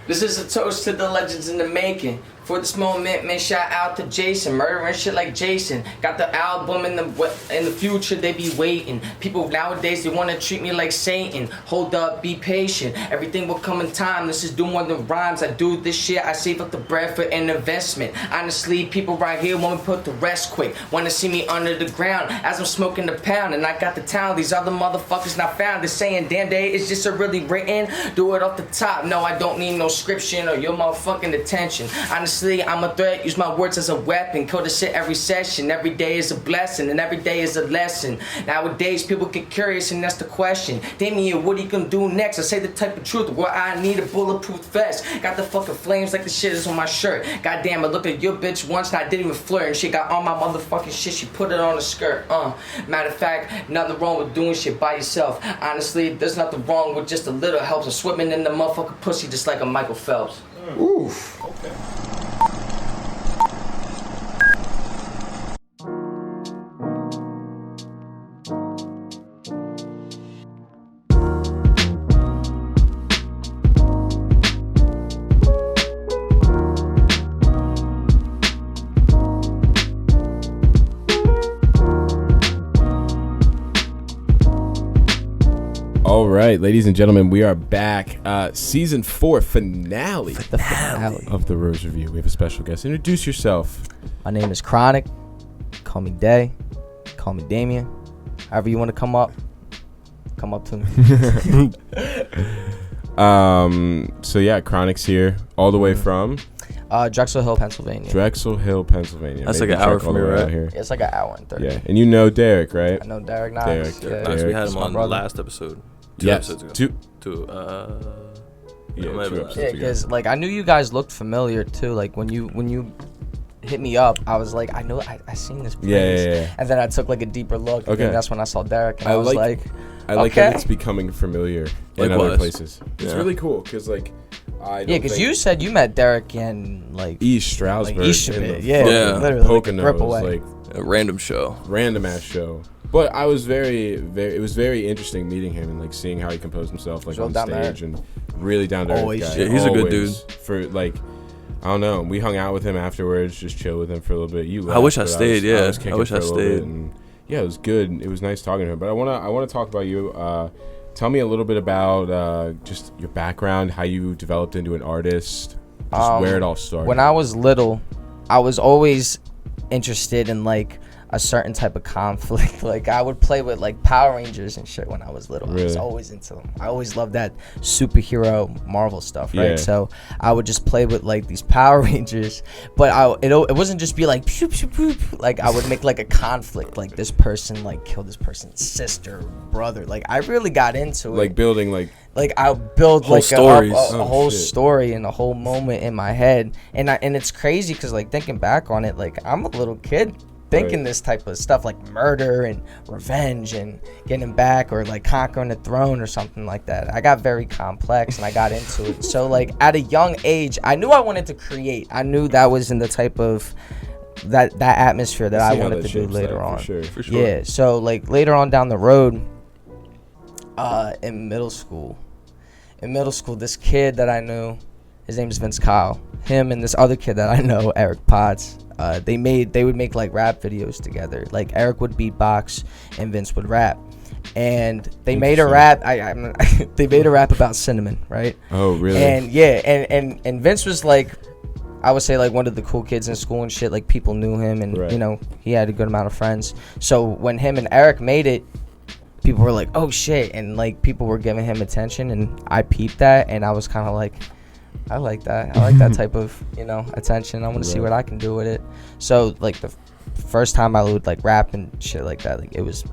This is a toast to the legends in the making. For this moment, man, shout out to Jason, murdering shit like Jason. Got the album in the future, they be waiting. People nowadays, they wanna treat me like Satan. Hold up, be patient. Everything will come in time. This is doing more than rhymes. I do this shit, I save up the bread for an investment. Honestly, people right here want me put to rest quick. Wanna see me under the ground as I'm smoking the pound. And I got the talent, these other motherfuckers not found. They're saying, damn, day, it's just a really written. Do it off the top. No, I don't need no scription or your motherfucking attention. Honestly, I'm a threat, use my words as a weapon. Kill the shit every session. Every day is a blessing and every day is a lesson. Nowadays people get curious and that's the question. Damien, what are you gonna do next? I say the type of truth where I need a bulletproof vest. Got the fucking flames like the shit is on my shirt. Goddamn, I looked at your bitch once and I didn't even flirt. And she got all my motherfucking shit, she put it on the skirt. Matter of fact, nothing wrong with doing shit by yourself. Honestly, there's nothing wrong with just a little help. I'm swimming in the motherfucking pussy just like a Michael Phelps. Oof. Okay. All right, ladies and gentlemen, we are back. Season 4 finale. The finale of the Rose Review. We have a special guest. Introduce yourself. My name is Chronic. Call me Day. Call me Damien. However you want to come up to me. So yeah, Chronic's here, all the way from Drexel Hill, Pennsylvania. Drexel Hill, Pennsylvania. That's Maybe like an hour all from the here, way out right? here. It's like an hour and 30. Yeah, and you know Derek, right? I know Derek Knox. Derek. Nice. We had That's him my on the brother. last episode. Two Yes. episodes ago. Two Two episodes Yeah, ago. because like I knew you guys looked familiar too. Like when you hit me up, I was like, I know I seen this place. Yeah. And then I took like a deeper look. And Okay. then that's when I saw Derek, and I I was like okay. that it's becoming familiar in other Likewise. places. It's Yeah. really cool because like I don't yeah, because think you said you met Derek in like East Stroudsburg, East in Stroudsburg, the yeah, fucking literally, like a Poconos, grip away. like A random show. random ass show. But I was it was very interesting meeting him and like seeing how he composed himself like Real on down to stage and really down to earth Always guy. chill. Yeah, he's a good Always. dude. For like, I don't know. We hung out with him afterwards, just chill with him for a little bit. You left, I wish I but stayed, was yeah. kicking I wish for I a little bit, stayed. and yeah, it was good. It was nice talking to him. But I wanna talk about you. Tell me a little bit about just your background, how you developed into an artist, just where it all started. When I was little, I was always interested in like a certain type of conflict. Like I would play with like Power Rangers and shit when I was little. I was Really? always into them. I always loved that superhero Marvel stuff, right? Yeah. So I would just play with like these Power Rangers, but it wasn't just be like pew, pew, pew, pew. Like I would make like a conflict, like this person like killed this person's sister, brother. Like I really got into it. like building like I build Whole like stories. a whole shit. story and a whole moment in my head, and it's crazy because like thinking back on it, like I'm a little kid thinking Right. this type of stuff like murder and revenge and getting back or like conquering the throne or something like that. I got very complex and I got into it. So like at a young age, I knew I wanted to create. I knew that was in the type of that atmosphere that I see how wanted that to do shapes later that, on. for sure. Yeah, so like later on down the road, in middle school, this kid that I knew, his name is Vince Kyle. Him and this other kid that I know, Eric Potts, they would make like rap videos together. Like Eric would beatbox and Vince would rap. And they made a rap. They made a rap about cinnamon, right? Oh, really? And yeah, and Vince was like, I would say like one of the cool kids in school and shit. Like people knew him, and Right. you know he had a good amount of friends. So when him and Eric made it, people were like, "Oh shit!" And like people were giving him attention, and I peeped that, and I was kind of like, "I like that. I like that type of attention. I want to see Right. what I can do with it." So like the first time I would like rap and shit like that, like it was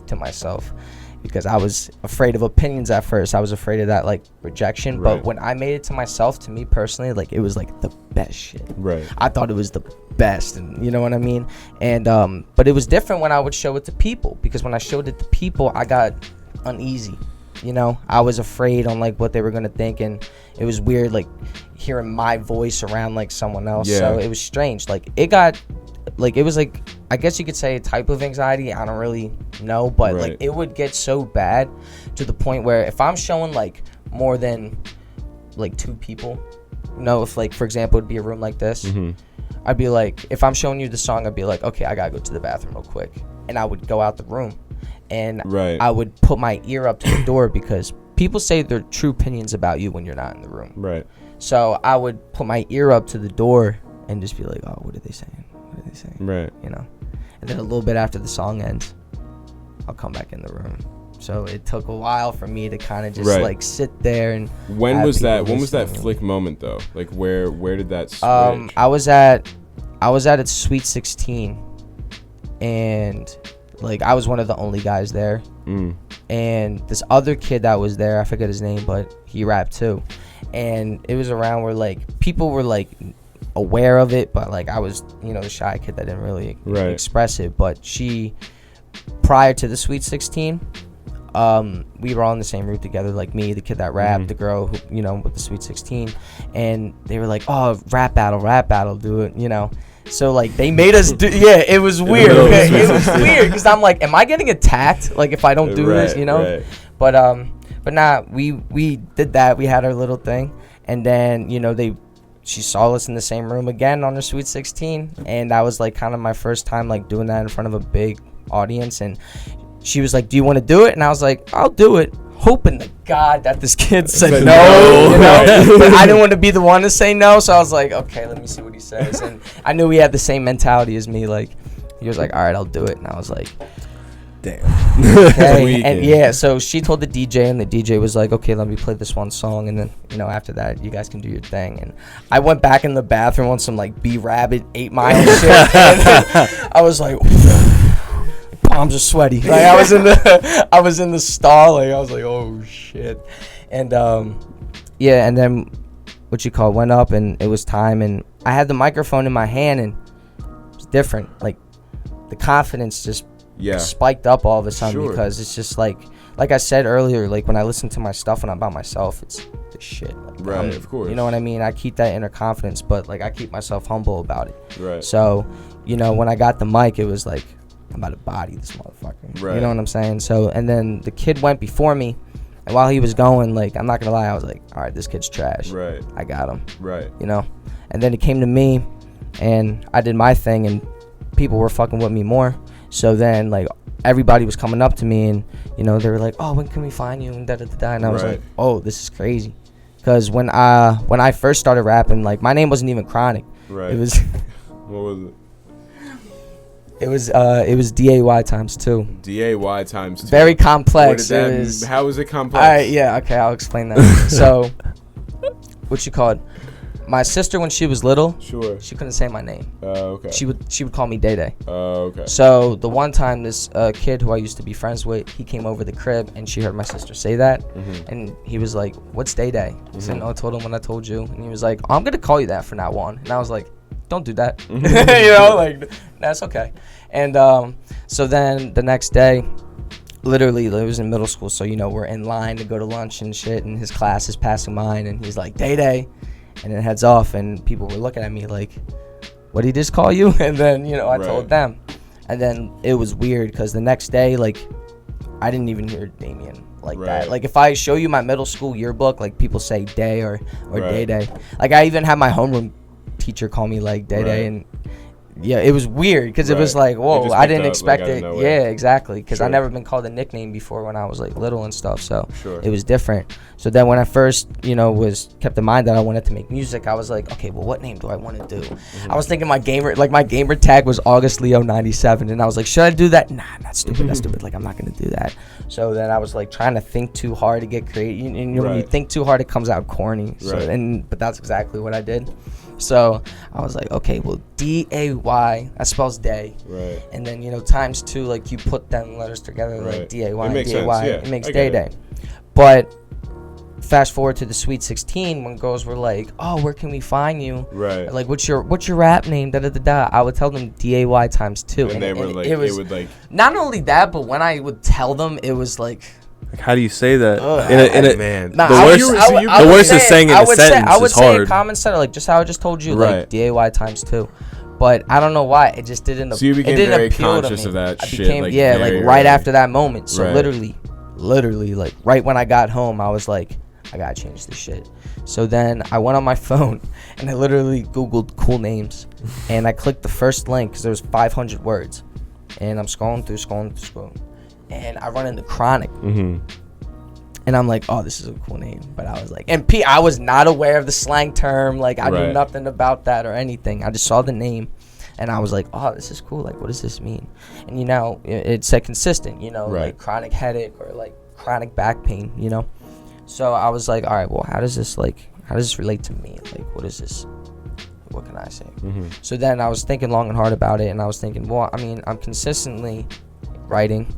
to myself. Because I was afraid of opinions at first. I was afraid of that like rejection. Right. But when I made it to myself, to me personally, like it was like the best shit. Right. I thought it was the best, and you know what I mean? And but it was different when I would show it to people, because when I showed it to people, I got uneasy. You know, I was afraid on like what they were gonna think, and it was weird like hearing my voice around like someone else. Yeah. So it was strange. Like it got like it was like, I guess you could say a type of anxiety. I don't really know, but Right. like it would get so bad to the point where if I'm showing like more than like 2 people know, if like for example it'd be a room like this, I'd be like, if I'm showing you the song, I'd be like, okay, I gotta go to the bathroom real quick, and I would go out the room, and I would put my ear up to the door because people say their true opinions about you when you're not in the room. Right. So I would put my ear up to the door and just be like, oh, what are they saying? What are they saying? Right. You know, and then a little bit after the song ends, I'll come back in the room. So it took a while for me to kind of just like sit there and. When was that flick moment though? Like where did that switch? I was at its Sweet 16, and like I was one of the only guys there. And this other kid that was there, I forget his name, but he rapped too. And it was around where like people were like aware of it, but like I was, you know, the shy kid that didn't really express it. But she, prior to the Sweet 16, we were all in the same route together, like me, the kid that rapped, the girl who, you know, with the Sweet 16, and they were like, oh, rap battle, do it, you know. So like they made us do, it was weird. It was weird because I'm like, am I getting attacked? Like if I don't do this, you know? But nah, we did that. We had our little thing, and then you know she saw us in the same room again on her Sweet 16, and that was like kind of my first time like doing that in front of a big audience, and she was like, do you want to do it? And I was like, I'll do it, hoping to God that this kid said no, you know? But I didn't want to be the one to say no, so I was like, okay, let me see what he says. And I knew he had the same mentality as me. Like, he was like, all right, I'll do it. And I was like, damn. Okay. And yeah, so she told the DJ, and the DJ was like, okay, let me play this one song, and then, you know, after that, you guys can do your thing. And I went back in the bathroom on some like B-Rabbit 8 Mile shit, and I was like, palms are sweaty. Like I was in the stall. Like I was like, oh shit. And and then went up, and it was time, and I had the microphone in my hand, and it was different. Like the confidence just spiked up all of a sudden because it's just like I said earlier, like when I listen to my stuff when I'm by myself, it's the shit. Like, of course. You know what I mean? I keep that inner confidence, but like I keep myself humble about it. Right. So, you know, when I got the mic, it was like, I'm about to body this motherfucker. Right. You know what I'm saying? So, and then the kid went before me, and while he was going, like, I'm not gonna lie, I was like, all right, this kid's trash. Right. I got him. Right. You know? And then it came to me, and I did my thing, and people were fucking with me more. So then, like, everybody was coming up to me, and, you know, they were like, oh, when can we find you? And da-da-da-da. And I was like, oh, this is crazy. Because when I first started rapping, like, my name wasn't even Chronic. Right. It was... What was it? It was DAY times 2. DAY times 2. Very complex. How was it complex? Okay, I'll explain that. So, what you call it? My sister, when she was little, she couldn't say my name. Okay. She would call me Day Day. Okay. So the one time this kid who I used to be friends with, he came over the crib, and she heard my sister say that, and he was like, "What's Day Day?" I said, "No, I told him when I told you," and he was like, "Oh, I'm gonna call you that from now on," and I was like, don't do that. You know, like, that's okay. And so then the next day, literally, it was in middle school, so, you know, we're in line to go to lunch and shit, and his class is passing mine, and he's like, Day Day, and it heads off, and people were looking at me like, what did he just call you? And then, you know, I told them. And then it was weird, because the next day, like, I didn't even hear Damien like that. Like, if I show you my middle school yearbook, like, people say Day or Day Day. Like, I even had my homeroom teacher call me like Day Day, and yeah, it was weird because it was like, whoa, I didn't expect it. Yeah, exactly, because I never been called a nickname before when I was like little and stuff, so it was different. So then when I first, you know, kept in mind that I wanted to make music, I was like, okay, well, what name do I want to do? I was thinking my gamer tag was August Leo 97, and I was like, should I do that? Nah, that's stupid. That's stupid. Like, I'm not gonna do that. So then I was like trying to think too hard to get creative. You know, when you think too hard, it comes out corny. So but that's exactly what I did. So I was like, okay, well, D-A-Y, that spells day. Right. And then, you know, times 2, like, you put them letters together, like D-A-Y, D-A-Y. It makes Day Day. But fast forward to the Sweet 16, when girls were like, oh, where can we find you? Right. Like, what's your rap name? Da-da-da-da. I would tell them D-A-Y times 2. And they were like, it would like... Not only that, but when I would tell them, it was like... Like, how do you say that? Man. Nah, the worst is saying in a sentence I would is hard. Say a common sentence, like just how I just told you, like D-A-Y times 2. But I don't know why, it just didn't. So you became very conscious of that shit. Like, like right after that moment. So literally, like right when I got home, I was like, I gotta change this shit. So then I went on my phone and I literally Googled cool names, and I clicked the first link because there was 500 words, and I'm scrolling through, and I run into Chronic. And I'm like, oh, this is a cool name. But I was like, and I was not aware of the slang term. Like, I knew nothing about that or anything. I just saw the name, and I was like, oh, this is cool. Like, what does this mean? And, you know, it said consistent, you know, like chronic headache or like chronic back pain, you know? So I was like, all right, well, how does this relate to me? Like, what is this? What can I say? So then I was thinking long and hard about it, and I was thinking, well, I mean, I'm consistently writing.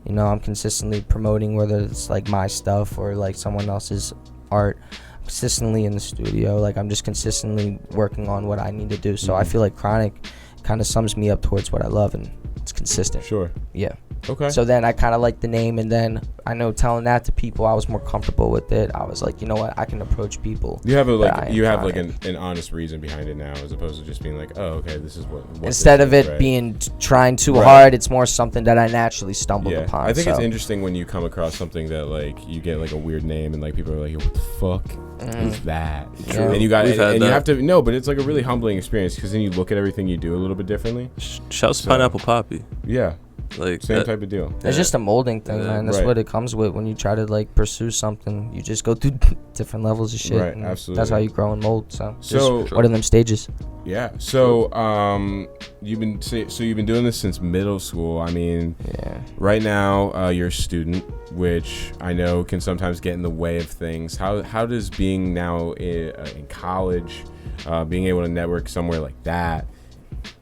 You know, I'm consistently promoting, whether it's like my stuff or like someone else's art. I'm consistently in the studio. Like, I'm just consistently working on what I need to do. So I feel like Chronic kind of sums me up towards what I love, and it's consistent. Sure. Yeah. Okay. So then I kind of liked the name, and then I know telling that to people, I was more comfortable with it. I was like, you know what, I can approach people. You have an honest reason behind it now, as opposed to just being like, oh, okay, this is what instead of it being trying too hard, it's more something that I naturally stumbled upon. I think it's interesting when you come across something that like you get like a weird name and like people are like, what the fuck is that? True. And you got and you have to no, but it's like a really humbling experience because then you look at everything you do a little bit differently. Shouts to Pineapple Poppy. Yeah. Like same type of deal. It's just a molding thing, man. That's what it comes with when you try to like pursue something. You just go through different levels of shit. Right, absolutely. That's how you grow and mold. So what are them stages? Yeah. So you've been doing this since middle school. I mean, right now you're a student, which I know can sometimes get in the way of things. How does being now in college, being able to network somewhere like that,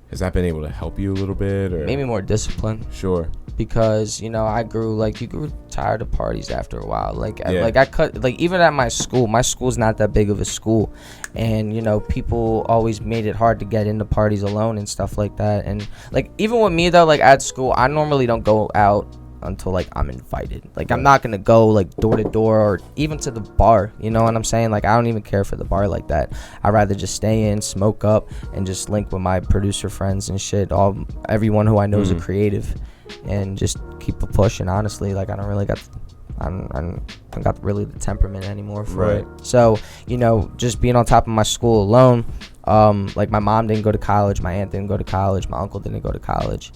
has that been able to help you a little bit, or maybe more discipline? Sure. Because you grew tired of parties after a while. Even at my school's not that big of a school, and you know, people always made it hard to get into parties alone and stuff like that. And like, even with me though, like at school, I normally don't go out until like I'm invited. Like, I'm not gonna go like door to door or even to the bar, you know what I'm saying? Like, I don't even care for the bar like that. I'd rather just stay in, smoke up, and just link with my producer friends and shit. Everyone who I know is a creative, and just keep it pushing. Honestly, like, I don't got really the temperament anymore for it. So, you know, just being on top of my school alone, like my mom didn't go to college, my aunt didn't go to college, my uncle didn't go to college.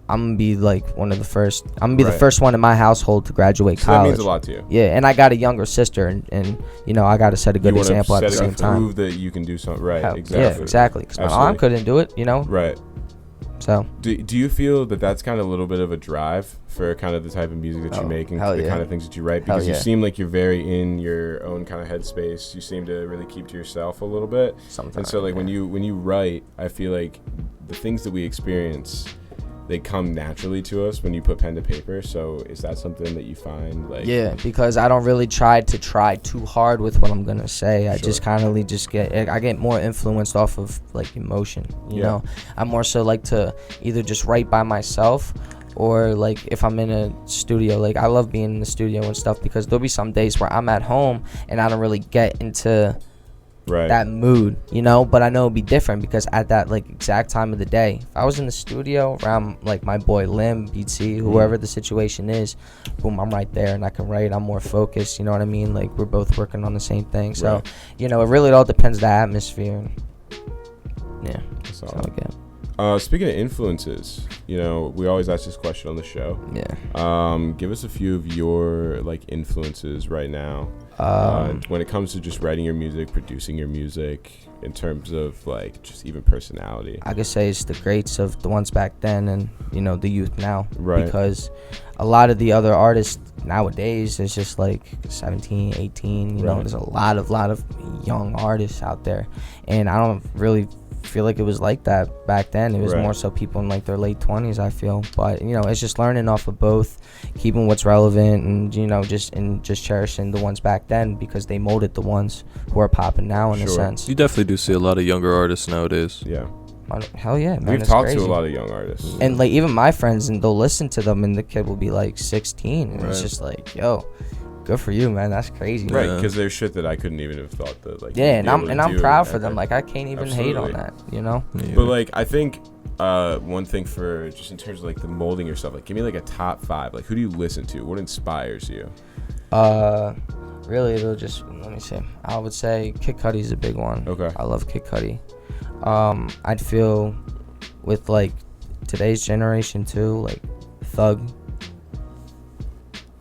I'm gonna be like the first one in my household to graduate college. That means a lot to you. Yeah, and I got a younger sister, and you know, I got to set a good example at the same time. Prove that you can do something right. Exactly. Yeah, exactly. Because my mom couldn't do it, you know. Right. So. Do you feel that that's kind of a little bit of a drive for kind of the type of music that you make and the kind of things that you write? Because you seem like you're very in your own kind of headspace. You seem to really keep to yourself a little bit. Sometimes. And so like when you write, I feel like the things that we experience, they come naturally to us when you put pen to paper. So is that something that you find like? Yeah, because I don't really try too hard with what I'm gonna say. I just kind of get more influenced off of like emotion. You know, I more so like to either just write by myself, or like if I'm in a studio. Like, I love being in the studio and stuff, because there'll be some days where I'm at home and I don't really get into that mood, you know, but I know it'd be different because at that like exact time of the day, if I was in the studio around like my boy Lim, BT, whoever the situation is, boom, I'm right there and I can write. I'm more focused, you know what I mean? Like, we're both working on the same thing. So you know, it really all depends on the atmosphere. That's all I get. Speaking of influences, you know, we always ask this question on the show. Give us a few of your like influences right now. When it comes to just writing your music, producing your music, in terms of like just even personality. I could say it's the greats of the ones back then and, you know, the youth now. Because a lot of the other artists nowadays is just like 17, 18, you know, there's a lot of young artists out there. And I don't really feel like it was like that back then. It was more so people in like their late 20s, I feel. But you know, it's just learning off of both, keeping what's relevant, and you know, just cherishing the ones back then, because they molded the ones who are popping now in a sense. You definitely do see a lot of younger artists nowadays. Hell yeah, man. We've talked to a lot of young artists, and like even my friends, and they'll listen to them, and the kid will be like 16, and it's just like, yo, good for you, man. That's crazy. Because there's shit that I couldn't even have thought that like. And I'm proud for them. Like, I can't even hate on that, you know. But like, I think one thing for just in terms of like the molding yourself, like, give me like a top 5. Like, who do you listen to? What inspires you? Really, it'll just, let me see. I would say Kid Cudi's a big one. Okay. I love Kid Cudi. I'd feel with like today's generation too, like Thug.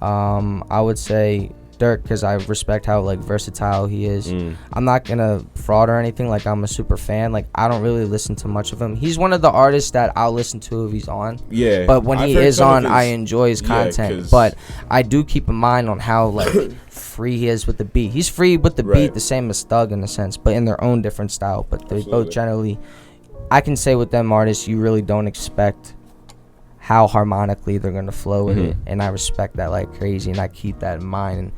I would say Dirk, because I respect how like versatile he is. I'm not gonna fraud or anything, like I'm a super fan. Like I don't really listen to much of him. He's one of the artists that I'll listen to if he's on. Yeah. But when he is on, I enjoy his content. But I do keep in mind on how like free he is with the beat. He's free with the beat, the same as Thug in a sense, but in their own different style. But they both generally, I can say with them artists, you really don't expect how harmonically they're gonna flow with it, and I respect that like crazy, and I keep that in mind, and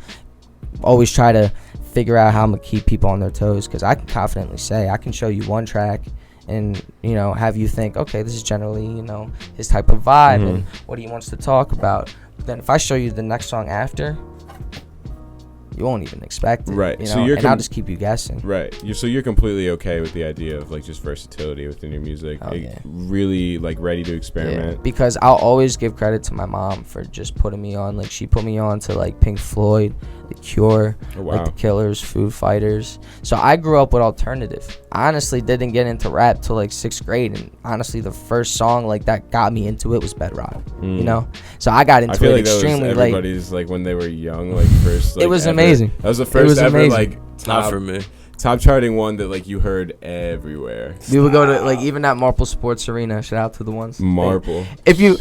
always try to figure out how I'm gonna keep people on their toes, because I can confidently say I can show you one track and have you think, okay, this is generally his type of vibe and what he wants to talk about. But then if I show you the next song after, you won't even expect it, right? So and I'll just keep you guessing, right? So you're completely okay with the idea of like just versatility within your music, really like ready to experiment. Because I'll always give credit to my mom for just putting me on. Like she put me on to like Pink Floyd, The Cure, like The Killers, Foo Fighters. So I grew up with alternative. I honestly didn't get into rap till like 6th grade, and honestly the first song like that got me into it was Bedrock. So I got into it extremely late. Everybody's like when they were young, like first. Like, it was amazing. That was the first ever like not for me. Top charting one that like you heard everywhere. We would go to like even at Marple Sports Arena. Shout out to the ones. Marple. If you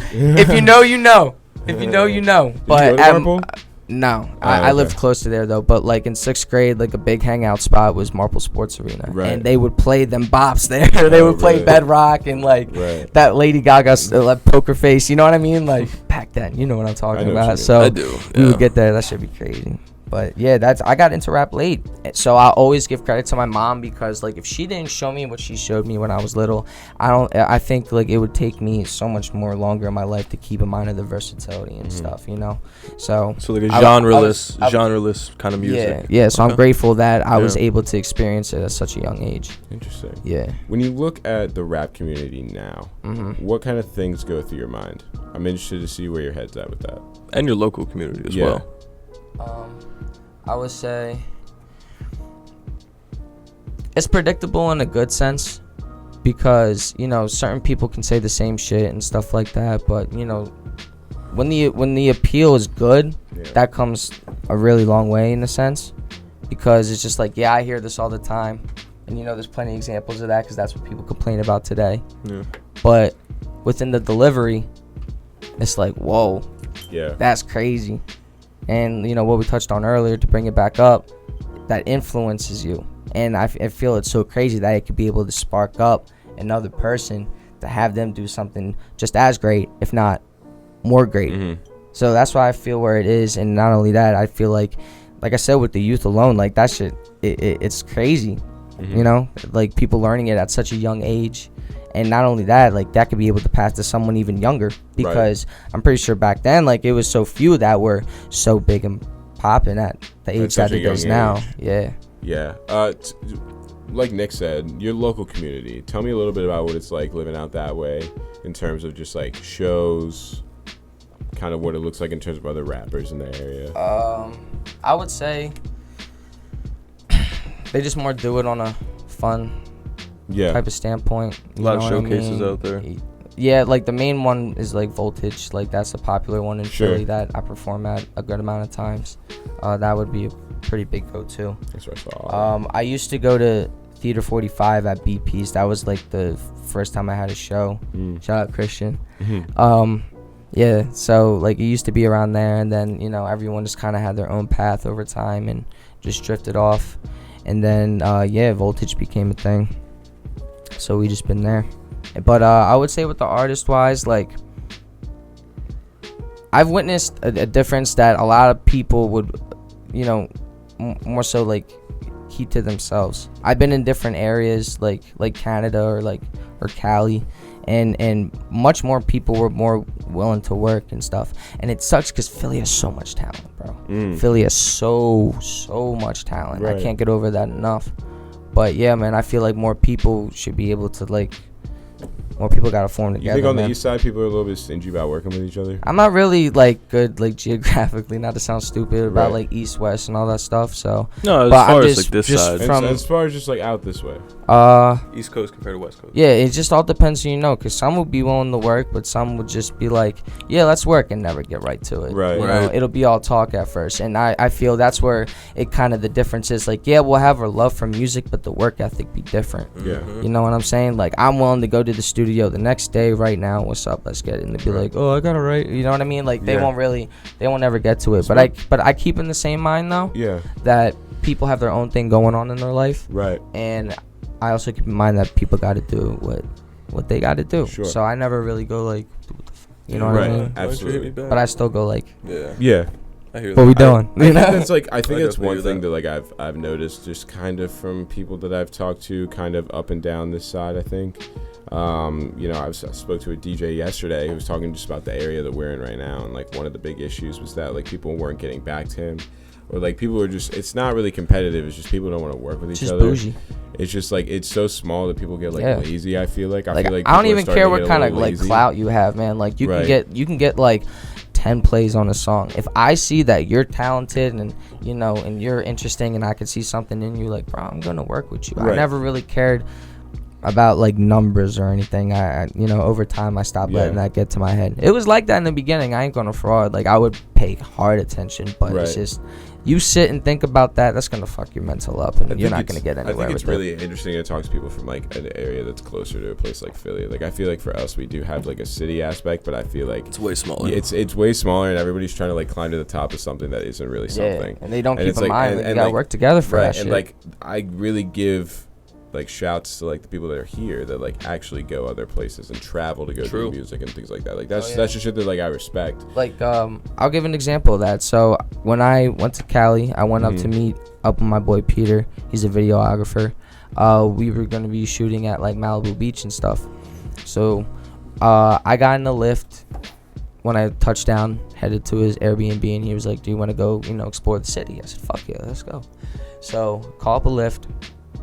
know, you know. If you know, you know. But at Marple? No, I lived close to there though. But like in 6th grade, like a big hangout spot was Marple Sports Arena, and they would play them bops there. They would play Bedrock and like that Lady Gaga like Poker Face. You know what I mean? Like back then, you know what I'm talking about. So I do. We would get there. That should be crazy. But yeah, I got into rap late, so I always give credit to my mom, because like if she didn't show me what she showed me when I was little, I think like it would take me so much more longer in my life to keep in mind of the versatility and stuff, So like a genreless kind of music. Yeah. So I'm grateful that I was able to experience it at such a young age. Interesting. Yeah. When you look at the rap community now, what kind of things go through your mind? I'm interested to see where your head's at with that. And your local community as well. I would say it's predictable in a good sense, because certain people can say the same shit and stuff like that, but when the appeal is good, that comes a really long way in a sense, because it's just like, I hear this all the time, and there's plenty of examples of that, because that's what people complain about today. But within the delivery, it's like, whoa, that's crazy. And what we touched on earlier, to bring it back up, that influences you, and I feel it's so crazy that it could be able to spark up another person to have them do something just as great, if not more great. So that's why I feel where it is. And not only that, I feel like I said, with the youth alone, like that shit, it's crazy. Like people learning it at such a young age. And not only that, like that could be able to pass to someone even younger, because I'm pretty sure back then, like it was so few that were so big and popping at the age that it is now. Yeah. Like Nick said, your local community. Tell me a little bit about what it's like living out that way, in terms of just like shows, kind of what it looks like in terms of other rappers in the area. I would say they just more do it on a fun type of standpoint. A lot of showcases out there. Yeah, like the main one is like Voltage. Like that's a popular one in Philly that I perform at a good amount of times. That would be a pretty big go-to. That's what I saw. I used to go to Theater 45 at BP's. That was like the first time I had a show. Shout out Christian. Yeah, so like it used to be around there, and then everyone just kind of had their own path over time and just drifted off. And then Voltage became a thing. So we just been there. But I would say with the artist wise, like I've witnessed a difference that a lot of people would more so like keep to themselves. I've been in different areas like Canada or Cali, and much more people were more willing to work and stuff. And it sucks because Philly has so much talent, bro. Philly has so much talent. I can't get over that enough. But yeah, man, I feel like more people should be able to like more people gotta form together. You think on man. the east side people are a little bit stingy about working with each other? I'm not really like good like geographically, not to sound stupid about like east west and all that stuff. So no, as far as like this side, as far as just like out this way. East Coast compared to West Coast. Yeah, it just all depends who you know, because some would be willing to work, but some would just be like, yeah, let's work, and never get right to it. Right. You know, it'll be all talk at first, and I feel that's where it kind of the difference is. Like, yeah, we'll have our love for music, but the work ethic be different. Yeah. You know what I'm saying? Like, I'm willing to go to the studio the next day, right now. What's up? Let's get it. And they'd be like, oh, I gotta write. You know what I mean? Like, they won't ever get to it. But I keep in the same mind though. Yeah. That people have their own thing going on in their life. Right. And I also keep in mind that people got to do what they got to do. Sure. So I never really go like, you know what I mean? Absolutely. But I still go like, yeah. I hear what we doing? I think that's one thing that like I've noticed just kind of from people that I've talked to, kind of up and down this side. I think, you know, I spoke to a DJ yesterday who was talking just about the area that we're in right now, and like one of the big issues was that like people weren't getting back to him. Or like people are just, it's not really competitive. It's just people don't want to work with each other. Bougie. It's just like, it's so small that people get like lazy. I feel like I don't even care what kind of like clout you have, man. Like you can get like 10 plays on a song. If I see that you're talented and you know and you're interesting and I can see something in you, like, bro, I'm gonna work with you. I never really cared about like numbers or anything. I you know, over time I stopped letting that get to my head. It was like that in the beginning. I ain't gonna fraud. Like I would pay hard attention, but it's just, you sit and think about that's gonna fuck your mental up, and you're not gonna get anywhere. I think it's really interesting to talk to people from like an area that's closer to a place like Philly. Like I feel like for us, we do have like a city aspect, but I feel like it's way smaller. Yeah, it's way smaller, and everybody's trying to like climb to the top of something that isn't really something. And they don't keep in mind that you gotta work together for that shit. And like I really give like shouts to like the people that are here that like actually go other places and travel to go do music and things like that. Like that's the shit that like I respect. Like I'll give an example of that. So when I went to Cali, I went up to meet up with my boy Peter. He's a videographer. We were gonna be shooting at like Malibu Beach and stuff. So I got in the lift when I touched down, headed to his Airbnb, and he was like, do you want to go, you know, explore the city? I said, fuck yeah, let's go. So call up a Lyft.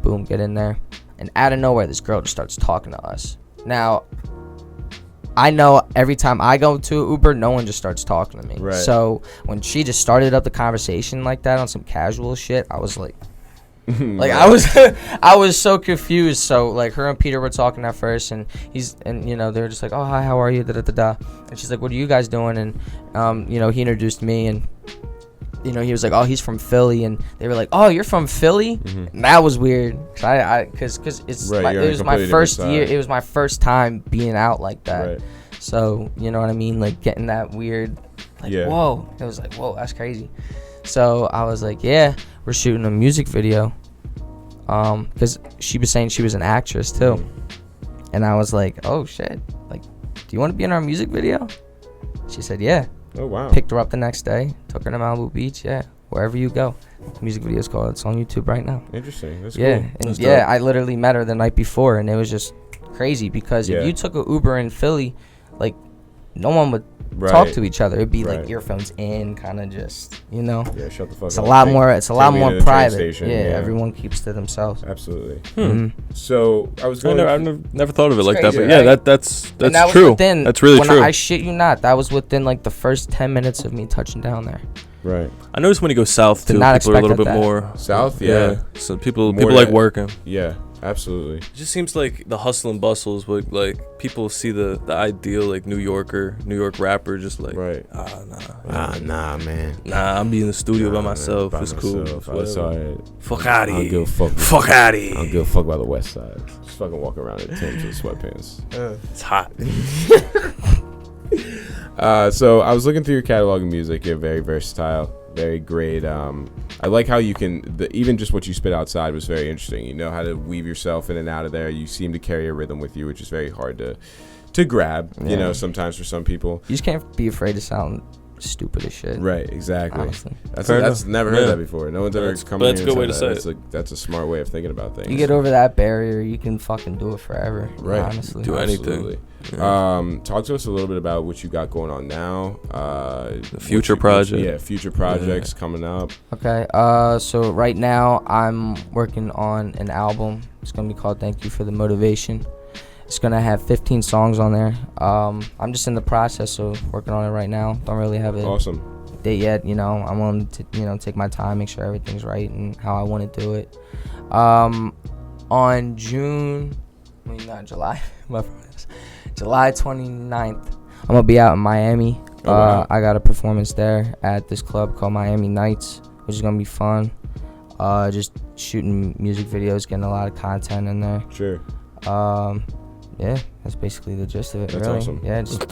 Boom, get in there, and out of nowhere this girl just starts talking to us. Now I know every time I go to Uber, no one just starts talking to me. So when she just started up the conversation like that on some casual shit, I was like I was so confused. So like her and Peter were talking at first, and you know, they were just like, oh hi, how are you, da da da da, and she's like, what are you guys doing? And you know, he introduced me, and you know, he was like, oh, he's from Philly, and they were like, oh, you're from Philly? And that was weird, because it was my first year, it was my first time being out like that. So you know what I mean, like getting that weird, like whoa, it was like, whoa, that's crazy. So I was like, yeah, we're shooting a music video, because she was saying she was an actress too, and I was like, oh shit, like, do you want to be in our music video? She said yeah. Oh wow. Picked her up the next day, took her to Malibu Beach, wherever you go. The music video's called, it's on YouTube right now. Interesting. That's cool. And that's dope. I literally met her the night before, and it was just crazy because if you took an Uber in Philly, like no one would talk to each other. It'd be like earphones in, kind of just, you know. Yeah, shut the fuck up. It's a lot more private. Everyone keeps to themselves. Absolutely. So I was going. I've never thought of it like that, but yeah, that's true. That's really true. I shit you not, that was within like the first 10 minutes of me touching down there. Right. I noticed when you go south too, people are a little bit more south. So people like working. Yeah. Absolutely. It just seems like the hustle and bustle is what like people see the ideal like New York rapper just like nah man. Nah, I'm be in the studio by myself. It's cool. Fuck out of here. Fuck out of here. I don't give a fuck about the West Side. Just fucking walk around in Timbs with sweatpants. It's hot. So I was looking through your catalog of music. You're very versatile, very great. I like how you can, even just what you spit outside was very interesting. You know how to weave yourself in and out of there. You seem to carry a rhythm with you, which is very hard to grab, you know, sometimes for some people. You just can't be afraid to sound stupid as shit. Right, exactly. Honestly. That's never heard that before. No one's ever come in. That's a good way to say it. That's a smart way of thinking about things. You get over that barrier, you can fucking do it forever. Right. Honestly. Do anything. Talk to us a little bit about what you got going on now. The future project. Yeah, future projects coming up. Okay. So right now I'm working on an album. It's gonna be called Thank You for the Motivation. It's gonna have 15 songs on there. I'm just in the process of working on it right now. Don't really have a date yet. You know, I want to take my time, make sure everything's right and how I want to do it. On July 29th, I'm gonna be out in Miami. Wow. I got a performance there at this club called Miami Nights, which is gonna be fun. Just shooting music videos, getting a lot of content in there. Sure. Yeah, that's basically the gist of it. That's really. Awesome. Yeah, just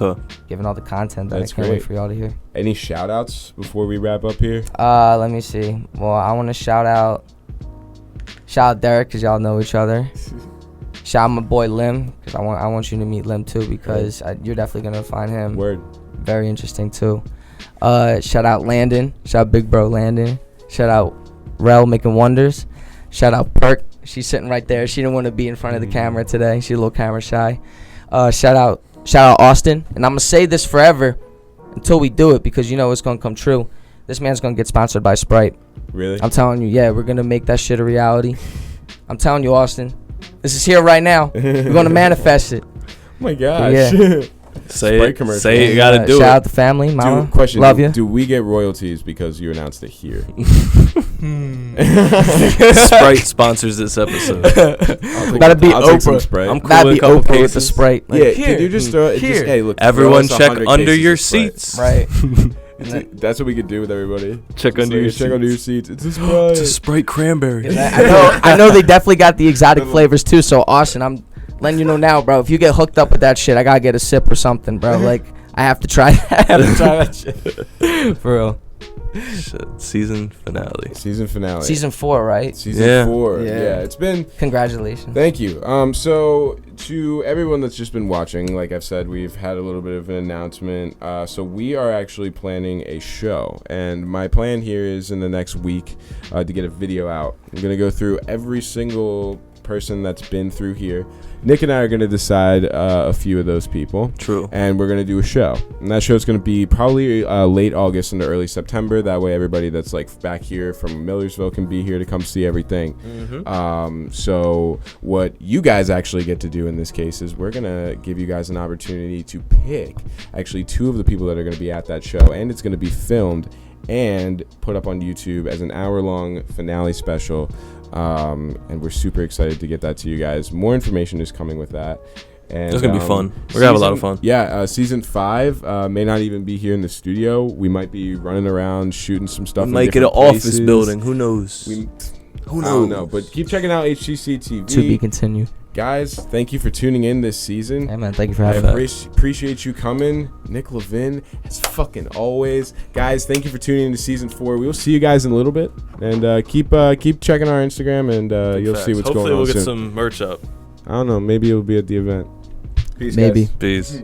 giving all the content that that's I can't wait for y'all to hear. Any shout outs before we wrap up here? Let me see. Well, I want to shout out Derek, because y'all know each other. Shout out my boy Lim, because I want you to meet Lim too, because you're definitely gonna find him very interesting too. Shout out Landon. Shout out Big Bro Landon. Shout out Rel making wonders. Shout out Perk. She's sitting right there. She didn't want to be in front of the camera today. She's a little camera shy. Shout out Austin. And I'm gonna say this forever until we do it, because you know it's gonna come true. This man's gonna get sponsored by Sprite. Really? I'm telling you, yeah, we're gonna make that shit a reality. I'm telling you, Austin, this is here right now. We're gonna manifest it. Oh my gosh. Yeah. Say it. Say it. You gotta do it. Shout out the family, mama. Question: love you. Do we get royalties because you announced it here? Sprite sponsors this episode. That'd be Oprah. I'm cool That'd be Oprah cases with the Sprite. Like, yeah, could you just throw it? Just, hey, look. Everyone check under your seats. Right. That's what we could do with everybody. Check under your seats. It's a Sprite. It's a Sprite cranberry. I know they definitely got the exotic flavors too. So Austin, I'm letting you know now, bro. If you get hooked up with that shit, I gotta get a sip or something, bro. Like I have to try. I have to try that shit. For real. Shit. Season finale. Season 4, right? Season 4. Yeah. It's been. Congratulations. Thank you. So to everyone that's just been watching, like I've said, we've had a little bit of an announcement. So we are actually planning a show, and my plan here is in the next week to get a video out. I'm gonna go through every single person that's been through here. Nick and I are going to decide a few of those people. True. And we're going to do a show. And that show is going to be probably late August into early September. That way everybody that's like back here from Millersville can be here to come see everything. Mm-hmm. So what you guys actually get to do in this case is we're going to give you guys an opportunity to pick actually 2 of the people that are going to be at that show. And it's going to be filmed and put up on YouTube as an hour-long finale special. And we're super excited to get that to you guys. More information is coming with that. And it's gonna be fun. We're gonna have a lot of fun. Yeah, season 5 may not even be here in the studio. We might be running around shooting some stuff. We might get an office building. Who knows? Who knows? I don't know. But keep checking out HGC TV. To be continued. Guys, thank you for tuning in this season. Hey man, thank you for having us. Appreciate you coming. Nick Levin, as fucking always. Guys, thank you for tuning in to season 4. We will see you guys in a little bit. And keep checking our Instagram, and you'll see what's going on. Hopefully we'll get soon. some merch up. I don't know. Maybe it'll be at the event. Peace, maybe. Guys. Peace.